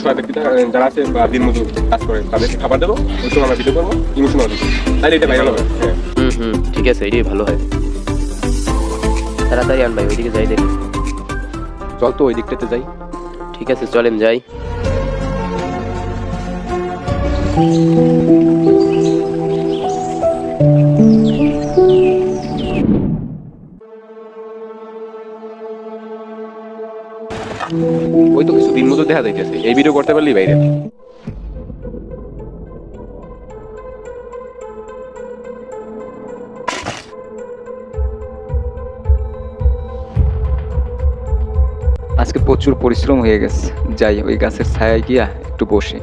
অসহায় ব্যক্তিরা যারা আছে বা দিনমজুর কাজ করে তাদেরকে খাবার দেবো, ওই সময় আমরা ভিডিও করবো, ইমোশনাল দিবো, তাহলে এটা ভাইরাল হবে। হ্যাঁ ঠিক আছে, এটাই ভালো হয়। তাড়াতাড়ি আন ভাই, ওইদিকে যাই দেখি। চল তো ওই দিকটাতে যাই। ঠিক আছে, চলেন যাই। ওই তো কিছু দিনমজুর দেখা যাইতেছে, এই ভিডিও করতে পারলি ভাইরাল। আজকে প্রচুর পরিশ্রম হয়ে গেছে, যাই ওই গাছের ছায়ায় গিয়া একটু বসি।